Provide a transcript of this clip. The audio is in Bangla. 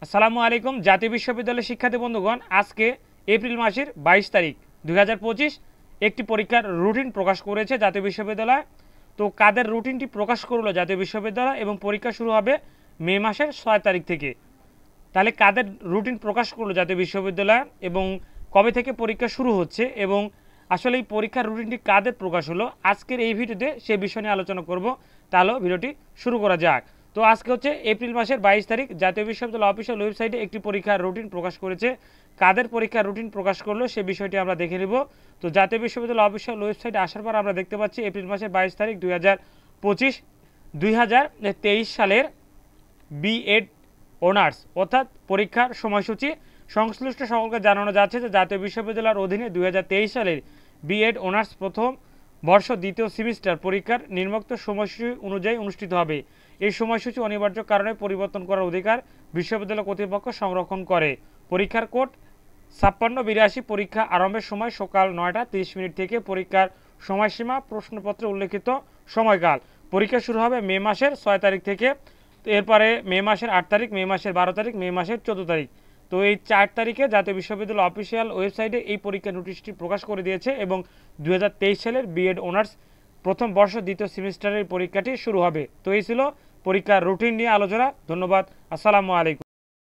আসসালামু আলাইকুম। জাতীয় বিশ্ববিদ্যালয়ের শিক্ষার্থী বন্ধুগণ, আজকে এপ্রিল মাসের 22 তারিখ 2025 একটি পরীক্ষার রুটিন প্রকাশ করেছে জাতীয় বিশ্ববিদ্যালয়। তো কাদের রুটিনটি প্রকাশ করলো জাতীয় বিশ্ববিদ্যালয় এবং পরীক্ষা শুরু হবে মে মাসের 6 তারিখ থেকে। তাহলে কাদের রুটিন প্রকাশ করলো জাতীয় বিশ্ববিদ্যালয় এবং কবে থেকে পরীক্ষা শুরু হচ্ছে এবং আসলে এই পরীক্ষার রুটিনটি কাদের প্রকাশ হলো, আজকের এই ভিডিওতে সে বিষয় নিয়ে আলোচনা করব। তাহলে ভিডিওটি শুরু করা যাক। তো আজকে হচ্ছে এপ্রিল মাসের 22 তারিখ। জাতীয় বিশ্ববিদ্যালয় অফিসিয়াল ওয়েবসাইটে একটি পরীক্ষার রুটিন প্রকাশ করেছে। কাদের পরীক্ষার রুটিন প্রকাশ করলো সে বিষয়টি আমরা দেখে নেব। তো জাতীয় বিশ্ববিদ্যালয় অফিসিয়াল ওয়েবসাইটে আসার পর আমরা দেখতে পাচ্ছি এপ্রিল মাসের 22 তারিখ 2023 সালের বিএড অনার্স অর্থাৎ পরীক্ষার সময়সূচি সংশ্লিষ্ট সকলকে জানানো যাচ্ছে যে জাতীয় বিশ্ববিদ্যালয়ের অধীনে 2023 সালের বিএড অনার্স প্রথম বর্ষ দ্বিতীয় সেমিস্টার পরীক্ষার নিম্নোক্ত সময়সূচি অনুযায়ী অনুষ্ঠিত হবে। এই সময়সূচি অনিবার্য কারণে পরিবর্তন করার অধিকার বিশ্ববিদ্যালয় কর্তৃপক্ষ সংরক্ষণ করে। পরীক্ষার কোড 5682। পরীক্ষা আরম্ভের সময় সকাল 9টা 30 মিনিট থেকে। পরীক্ষার সময়সীমা প্রশ্নপত্রে উল্লেখিত সময়কাল। পরীক্ষা শুরু হবে মে মাসের 6 তারিখ থেকে। তো এরপরে মে মাসের 8 তারিখ, মে মাসের 12 তারিখ, মে মাসের 14 তারিখ। তো এই 4 তারিখে জাতীয় বিশ্ববিদ্যালয় অফিসিয়াল ওয়েবসাইটে এই পরীক্ষার নোটিশটি প্রকাশ করে দিয়েছে এবং 2023 সালের বিএড অনার্স প্রথম বর্ষ দ্বিতীয় সেমিস্টারের পরীক্ষাটি শুরু হবে। তো এই ছিল পরীক্ষার রুটিন নিয়ে আলোচনা। ধন্যবাদ। আসসালামু আলাইকুম।